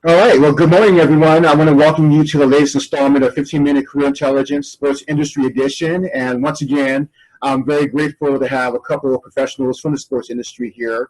All right. Well, good morning, everyone. I want to welcome you to the latest installment of 15-Minute Career Intelligence Sports Industry Edition. And once again, I'm very grateful to have a couple of professionals from the sports industry here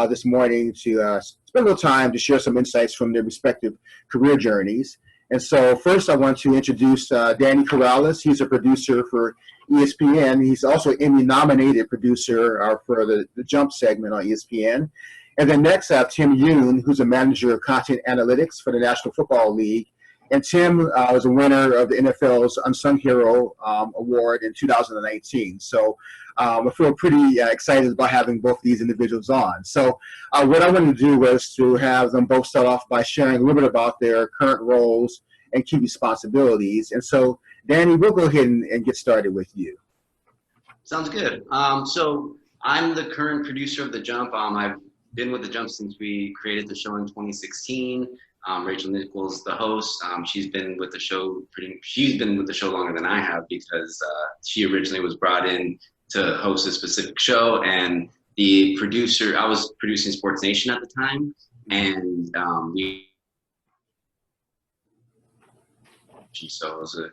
this morning to spend a little time to share some insights from their respective career journeys. And so first, I want to introduce Danny Corrales. He's a producer for ESPN. He's also Emmy-nominated producer for the Jump segment on ESPN. And then next I have Tim Yoon, who's a manager of content analytics for the National Football League. And Tim was a winner of the NFL's Unsung Hero Award in 2019. So I feel pretty excited about having both these individuals on. So what I wanted to do was to have them both start off by sharing a little bit about their current roles and key responsibilities. And so, Danny, we'll go ahead and get started with you. Sounds good. So I'm the current producer of The Jump. I've been with The Jump since we created the show in 2016. Rachel Nichols, the host, she's been with the show longer than I have because she originally was brought in to host a specific show. And the producer, I was producing Sports Nation at the time, and so it was a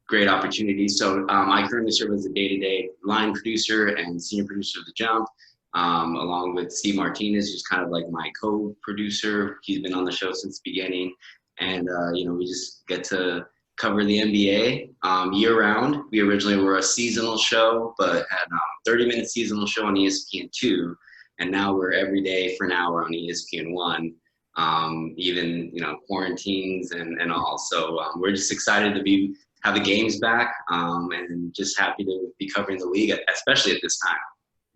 great opportunity. So I currently serve as a day-to-day line producer and senior producer of The Jump. Along with Steve Martinez, who's kind of like my co-producer. He's been on the show since the beginning. And, we just get to cover the NBA year-round. We originally were a seasonal show, but had a 30-minute seasonal show on ESPN2. And now we're every day for an hour on ESPN1, even, quarantines and all. So we're just excited to have the games back and just happy to be covering the league, especially at this time.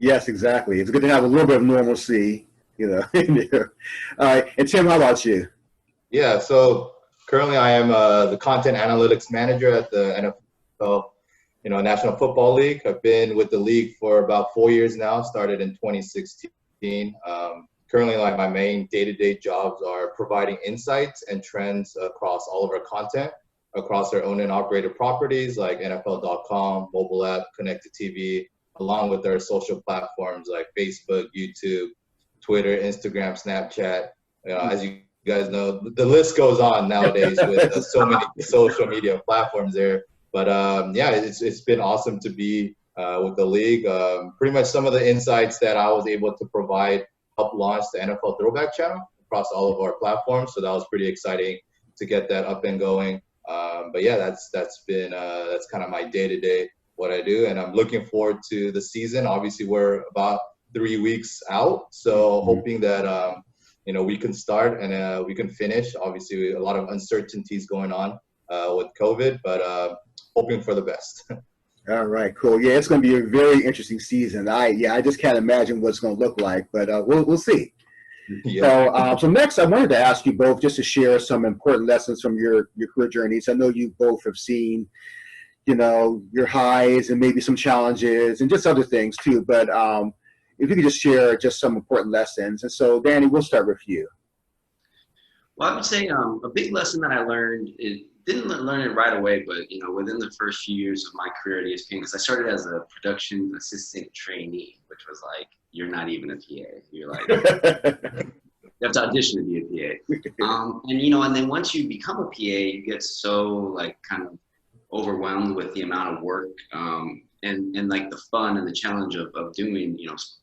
Yes, exactly. It's good to have a little bit of normalcy, All right. And Tim, how about you? Yeah, so currently I am the content analytics manager at the NFL, National Football League. I've been with the league for about 4 years now, started in 2016. Currently, my main day-to-day jobs are providing insights and trends across all of our content, across our owned and operated properties like NFL.com, mobile app, connected TV, along with our social platforms like Facebook, YouTube, Twitter, Instagram, Snapchat. As you guys know, the list goes on nowadays with so many social media platforms there. But it's been awesome to be with the league. Pretty much some of the insights that I was able to provide helped launch the NFL Throwback Channel across all of our platforms. So that was pretty exciting to get that up and going. That's kind of my day-to-day what I do, and I'm looking forward to the season. Obviously, we're about 3 weeks out, so hoping that we can start and we can finish. Obviously, a lot of uncertainties going on with COVID, but hoping for the best. All right, cool. Yeah, it's going to be a very interesting season. I just can't imagine what it's going to look like, but we'll see. Yeah. So next, I wanted to ask you both just to share some important lessons from your career journeys. I know you both have seen your highs and maybe some challenges and just other things too. But if you could just share just some important lessons. And so, Danny, we'll start with you. Well, I would say a big lesson that I learned, didn't learn it right away, but, within the first few years of my career at ESPN, because I started as a production assistant trainee, which was like, you're not even a PA. You're like, you have to audition to be a PA. And then once you become a PA, you get so kind of overwhelmed with the amount of work and like the fun and the challenge of doing,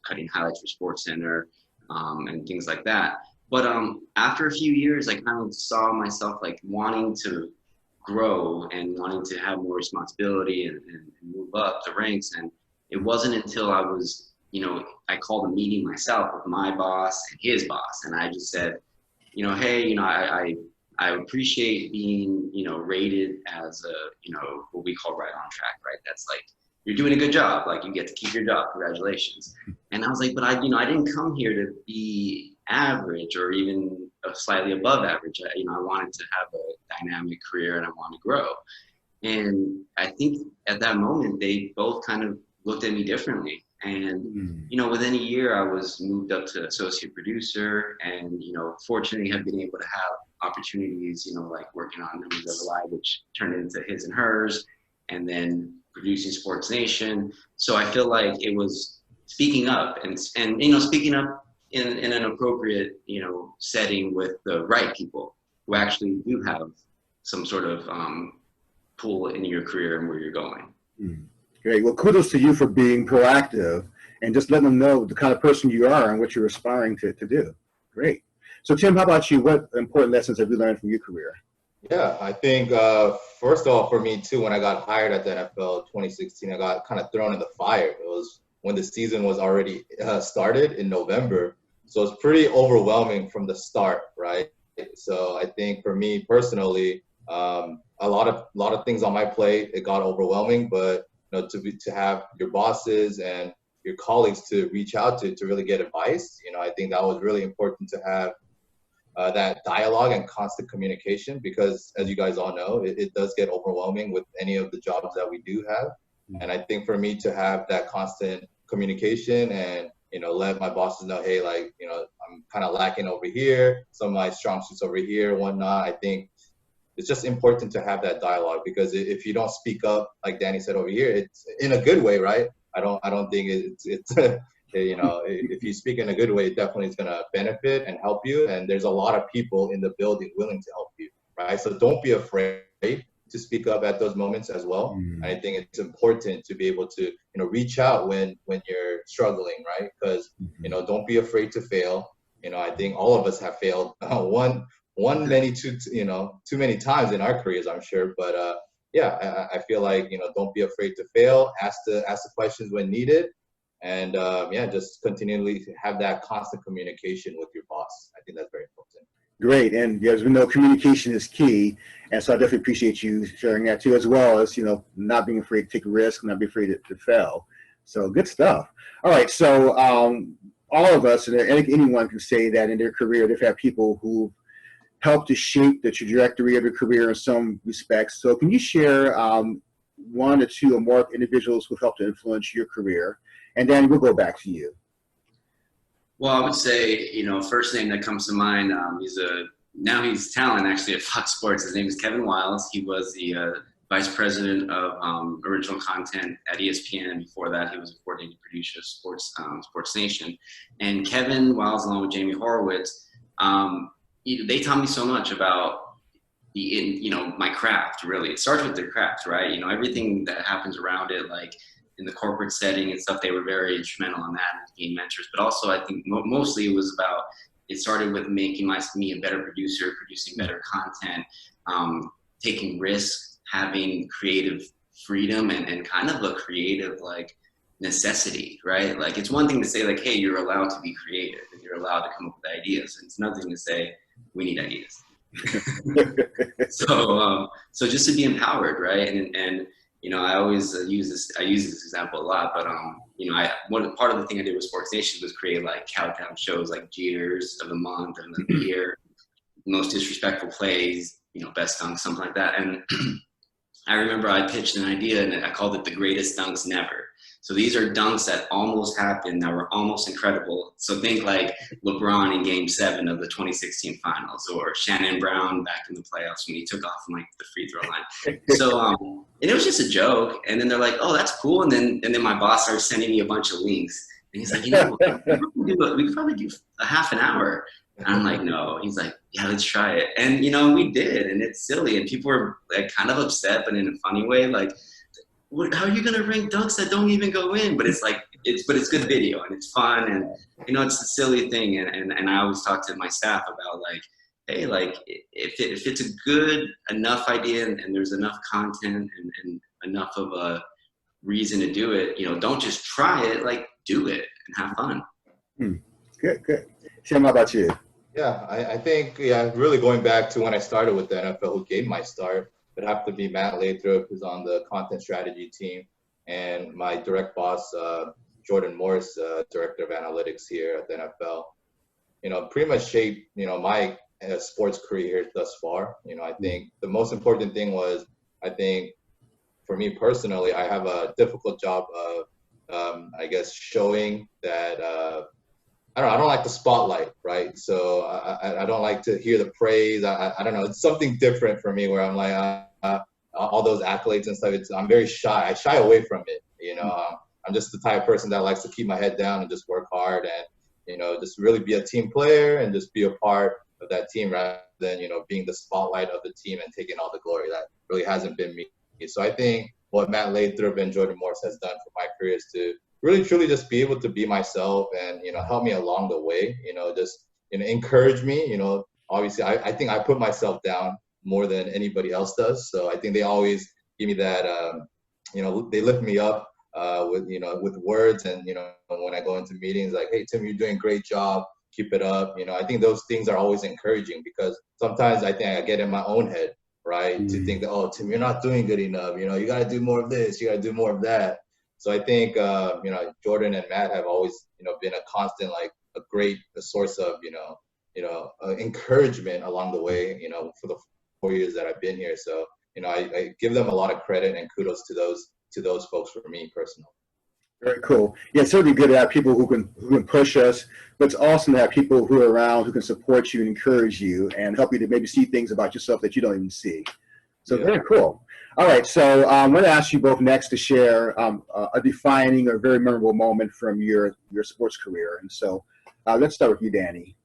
cutting highlights for SportsCenter and things like that. But after a few years, I kind of saw myself wanting to grow and wanting to have more responsibility and move up the ranks. And it wasn't until I was, I called a meeting myself with my boss and his boss. And I just said, hey, I appreciate being, rated as what we call right on track, right? That's you're doing a good job. You get to keep your job. Congratulations. And I was like, but I didn't come here to be average or even slightly above average. I wanted to have a dynamic career and I want to grow. And I think at that moment, they both kind of looked at me differently. And, within a year, I was moved up to associate producer and, fortunately have been able to have opportunities, working on Numbers of the Live, which turned into His and Hers, and then producing Sports Nation. So I feel like it was speaking up and speaking up in an appropriate, setting with the right people. who actually do have some sort of pull in your career and where you're going. Great. Well, kudos to you for being proactive and just letting them know the kind of person you are and what you're aspiring to do. Great. So, Tim, how about you? What important lessons have you learned from your career? Yeah, I think first of all, for me too, when I got hired at the NFL 2016, I got kind of thrown in the fire. It was when the season was already started in November. So it's pretty overwhelming from the start, right? So I think for me personally, a lot of things on my plate, it got overwhelming. But to have your bosses and your colleagues to reach out to really get advice, I think that was really important to have that dialogue and constant communication, because as you guys all know, it does get overwhelming with any of the jobs that we do have. And I think for me to have that constant communication and let my bosses know, hey, like, I'm kind of lacking over here, some of my strong suits over here, whatnot. I think it's just important to have that dialogue, because if you don't speak up, like Danny said over here, it's in a good way, right? I don't think it's if you speak in a good way, it definitely is going to benefit and help you. And there's a lot of people in the building willing to help you, right? So don't be afraid to speak up at those moments as well. And I think it's important to be able to, reach out when you're struggling, right? Because, don't be afraid to fail. I think all of us have failed too many times in our careers, I'm sure. But I feel like, don't be afraid to fail, ask the questions when needed. And just continually have that constant communication with your boss. I think that's very important. Great. And as we know, communication is key. And so I definitely appreciate you sharing that too, as well as, not being afraid to take a risk, not be afraid to fail. So good stuff. All right. So all of us, and anyone can say that in their career, they've had people who helped to shape the trajectory of their career in some respects. So can you share one or two or more individuals who helped to influence your career? And then we'll go back to you. Well, I would say, first name that comes to mind, now he's talent actually at Fox Sports. His name is Kevin Wiles. He was the vice president of original content at ESPN. Before that, he was a coordinating producer of Sports Nation. And Kevin Wiles, along with Jamie Horowitz, they taught me so much about my craft. Really, it starts with the craft, right? Everything that happens around it, like in the corporate setting and stuff, they were very instrumental in that and being mentors. But also, I think mostly it started with making me a better producer, producing better content, taking risks, having creative freedom, and kind of a creative necessity, right? Like, it's one thing to say like, hey, you're allowed to be creative and you're allowed to come up with ideas. And it's another thing to say, we need ideas. So just to be empowered, right? And I always use this example a lot, but part of the thing I did with Sports Nation was create countdown shows like Jeers of the month and the year, most disrespectful plays, best dunks, something like that. And I remember I pitched an idea and I called it the greatest dunks never. So these are dunks that almost happened, that were almost incredible. So think like LeBron in Game 7 of the 2016 Finals, or Shannon Brown back in the playoffs when he took off from the free throw line. So and it was just a joke. And then they're like, "Oh, that's cool." And then my boss started sending me a bunch of links. And he's like, we could probably do a half an hour. And I'm like, no. He's like, yeah, let's try it. And we did, and it's silly, and people were kind of upset, but in a funny way, like, how are you gonna rank dunks that don't even go in? But it's it's good video and it's fun, and it's a silly thing. And I always talk to my staff about hey, if it's a good enough idea and there's enough content and enough of a reason to do it, don't just try it, do it and have fun. Good. Tim, how about you? Yeah, I think, really going back to when I started with the NFL, who gave my start, would have to be Matt Lathrop, who's on the content strategy team, and my direct boss, Jordan Morris, director of analytics here at the NFL. Pretty much shaped, my sports career thus far. I think the most important thing was, I think, for me personally, I have a difficult job of, showing that, I don't like the spotlight, right? So I don't like to hear the praise. I don't know. It's something different for me where I'm like, all those accolades and stuff. I'm very shy. I shy away from it. I'm just the type of person that likes to keep my head down and just work hard and, just really be a team player and just be a part of that team rather than, being the spotlight of the team and taking all the glory. That really hasn't been me. So I think what Matt Lathrop and Jordan Morris has done for my career is to really truly just be able to be myself and, help me along the way, just, encourage me, obviously I think I put myself down more than anybody else does. So I think they always give me that, they lift me up with words. And, when I go into meetings, like, hey, Tim, you're doing a great job. Keep it up. I think those things are always encouraging because sometimes I think I get in my own head, right? To think that, oh, Tim, you're not doing good enough. You got to do more of this. You got to do more of that. So I think, Jordan and Matt have always, been a constant, like a great source of, encouragement along the way, for the 4 years that I've been here. So, I give them a lot of credit and kudos to those folks for me personally. Very cool. Yeah, it's certainly good to have people who can push us, but it's awesome to have people who are around who can support you and encourage you and help you to maybe see things about yourself that you don't even see. So very cool. All right, so I'm going to ask you both next to share a defining or very memorable moment from your sports career. And so let's start with you, Danny.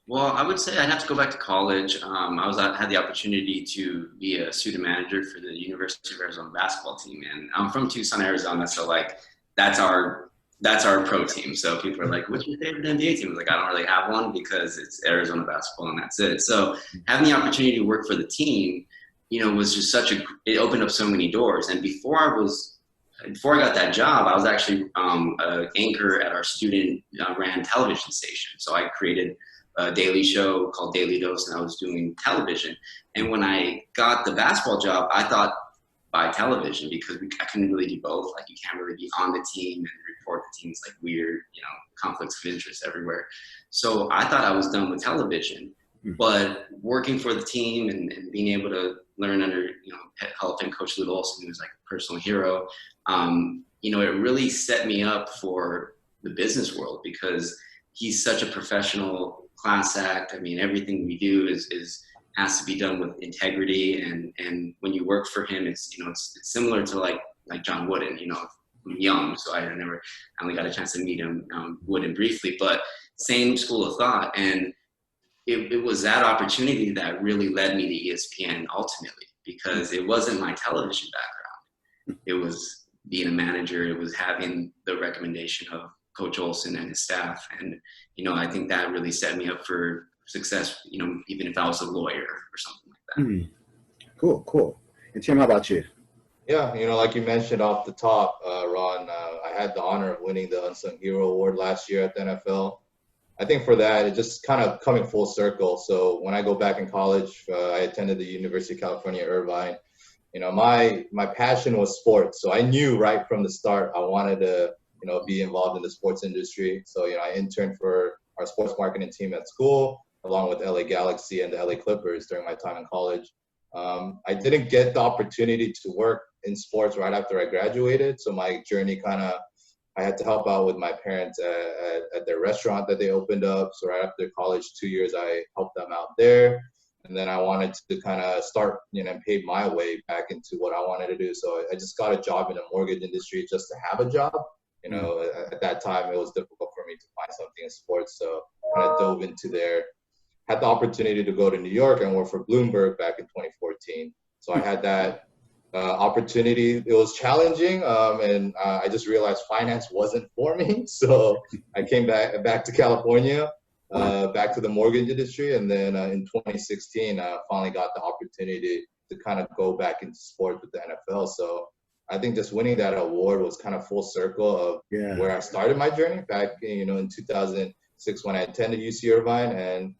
Well, I would say I'd have to go back to college. I had the opportunity to be a student manager for the University of Arizona basketball team, and I'm from Tucson, Arizona, so like that's our pro team. So people are like, "What's your favorite NBA team?" I was like, I don't really have one because it's Arizona basketball and that's it. So having the opportunity to work for the team, was just it opened up so many doors. And before I got that job, I was actually an anchor at our student ran television station. So I created a daily show called Daily Dose, and I was doing television. And when I got the basketball job, I thought by television because I couldn't really do both. Like you can't really be on the team and report the team's like weird, conflicts of interest everywhere. So I thought I was done with television, but working for the team and being able to learn under, Hall of Fame coach Lute Olson, who was like a personal hero, it really set me up for the business world because he's such a professional class act. I mean, everything we do has to be done with integrity, and when you work for him, it's similar to like John Wooden. I'm young, so I only got a chance to meet him, Wooden briefly, but same school of thought. And it was that opportunity that really led me to ESPN ultimately, because it wasn't my television background. It was being a manager. It was having the recommendation of Coach Olson and his staff. And, I think that really set me up for success, even if I was a lawyer or something like that. Cool. And Tim, how about you? Yeah, like you mentioned off the top, Ron, I had the honor of winning the Unsung Hero Award last year at the NFL. I think for that, it just kind of coming full circle. So when I go back in college, I attended the University of California, Irvine. My passion was sports. So I knew right from the start I wanted to, be involved in the sports industry. So, I interned for our sports marketing team at school, along with LA Galaxy and the LA Clippers during my time in college. I didn't get the opportunity to work in sports right after I graduated. So my journey I had to help out with my parents at their restaurant that they opened up. So right after college, 2 years, I helped them out there. And then I wanted to kind of start, and pave my way back into what I wanted to do. So I just got a job in the mortgage industry just to have a job. At that time, it was difficult for me to find something in sports. So I kind of dove into there. Had the opportunity to go to New York and work for Bloomberg back in 2014. So I had that opportunity. It was challenging, and I just realized finance wasn't for me. So I came back to California, back to the mortgage industry, and then in 2016, I finally got the opportunity to kind of go back into sports with the NFL. So I think just winning that award was kind of full circle of where I started my journey back, in 2006 when I attended UC Irvine, and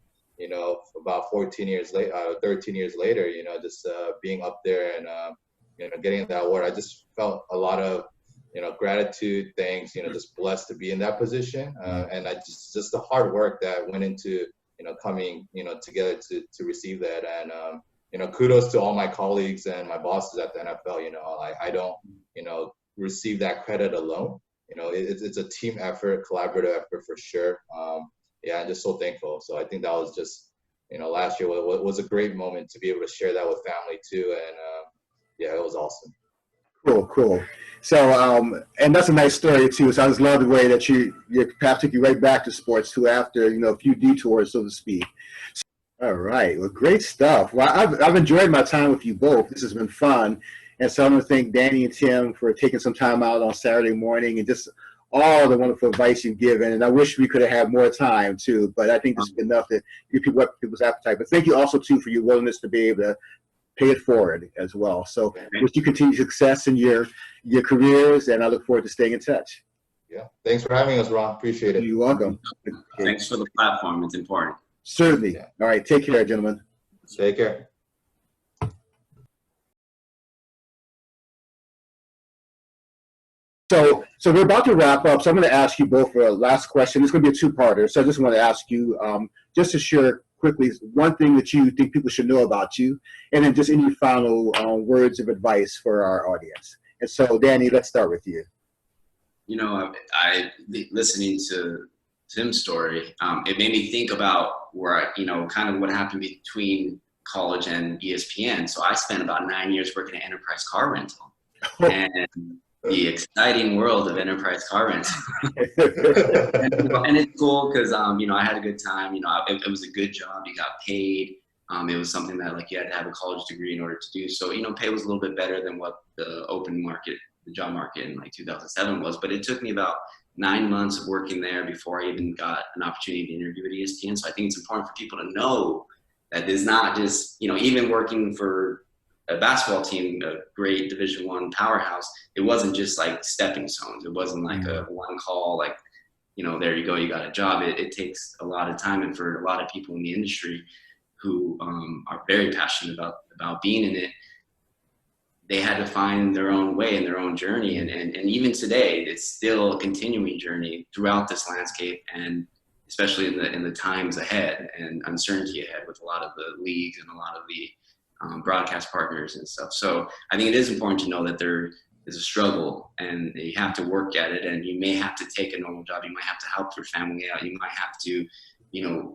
about 13 years later, just being up there and getting that award, I just felt a lot of gratitude, thanks, just blessed to be in that position, and I just the hard work that went into coming together to receive that, and kudos to all my colleagues and my bosses at the NFL. I don't receive that credit alone. It's a team effort, collaborative effort for sure. I'm just so thankful. So I think that was just last year was a great moment to be able to share that with family too, and it was awesome. Cool, cool. So, and that's a nice story too. So I just love the way that your path took you right back to sports too, after a few detours, so to speak. All right, well, great stuff. Well, I've enjoyed my time with you both. This has been fun, and so I want to thank Danny and Tim for taking some time out on Saturday morning and just all the wonderful advice you've given. And I wish we could have had more time too, but I think this has been enough to give people up people's appetite. But thank you also too for your willingness to be able to pay it forward as well. So wish you continued success in your careers, and I look forward to staying in touch. Yeah. Thanks for having us, Ron. Appreciate it. You're welcome. Thanks for the platform. It's important. Certainly. Yeah. All right. Take care, gentlemen. Take care. So we're about to wrap up. So I'm going to ask you both for a last question. It's going to be a two-parter. So I just want to ask you, just to share quickly, one thing that you think people should know about you, and then just any final words of advice for our audience. And so, Danny, let's start with you. I listening to Tim's story, it made me think about where kind of what happened between college and ESPN. So I spent about 9 years working at Enterprise Car Rental, and the exciting world of Enterprise Car Rental. and it's cool because I had a good time. It was a good job. You got paid. It was something that you had to have a college degree in order to do. So pay was a little bit better than what the open market, the job market in 2007 was. But it took me about 9 months of working there before I even got an opportunity to interview at ESPN. So I think it's important for people to know that it's not just even working for a basketball team, a great Division I powerhouse, it wasn't just like stepping stones. It wasn't like a one call, there you go, you got a job. It takes a lot of time, and for a lot of people in the industry who are very passionate about being in it, they had to find their own way and their own journey. And even today, it's still a continuing journey throughout this landscape, and especially in the times ahead and uncertainty ahead with a lot of the leagues and a lot of the broadcast partners and stuff. So I think it is important to know that there is a struggle, and you have to work at it, and you may have to take a normal job. You might have to help your family out. You might have to,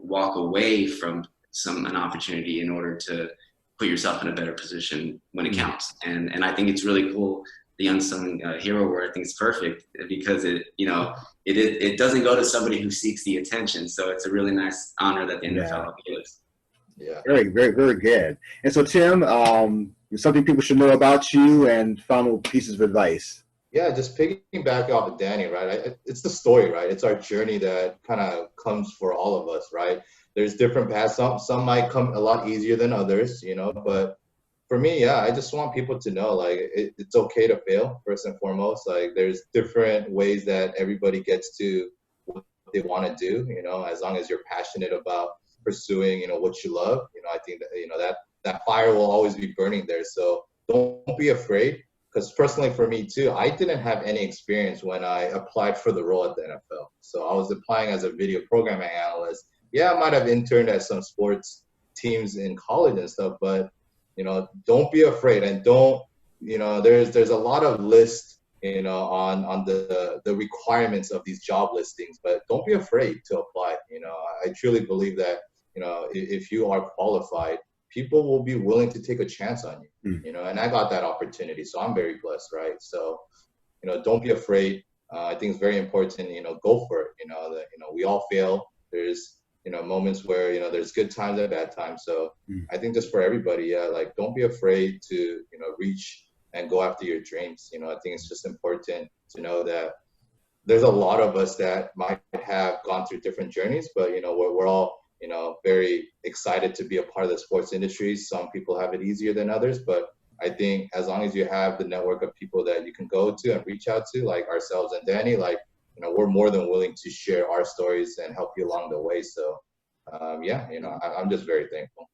walk away from an opportunity in order to put yourself in a better position when it counts. And I think it's really cool. The unsung hero word, I think, is perfect because it doesn't go to somebody who seeks the attention. So it's a really nice honor that the NFL gives. Yeah. Very, very, very good. And so, Tim, something people should know about you and final pieces of advice. Yeah, just piggyback off of Danny, right? It's the story, right? It's our journey that kind of comes for all of us, right? There's different paths. Some might come a lot easier than others, but for me, yeah, I just want people to know, it's okay to fail, first and foremost. There's different ways that everybody gets to what they want to do, as long as you're passionate about pursuing, what you love. I think that, that fire will always be burning there. So don't be afraid, because personally for me too, I didn't have any experience when I applied for the role at the NFL. So I was applying as a video programming analyst. Yeah, I might have interned at some sports teams in college and stuff, but don't be afraid, and don't, there's a lot of lists, on the requirements of these job listings, but don't be afraid to apply. I truly believe that, if you are qualified, people will be willing to take a chance on you, and I got that opportunity, so I'm very blessed, right? So, don't be afraid. I think it's very important, go for it. We all fail. There's, moments where, there's good times and bad times. So I think just for everybody, don't be afraid to, reach and go after your dreams. I think it's just important to know that there's a lot of us that might have gone through different journeys, but, we're all, very excited to be a part of the sports industry. Some people have it easier than others, but I think as long as you have the network of people that you can go to and reach out to, like ourselves and Danny, we're more than willing to share our stories and help you along the way. So, I'm just very thankful.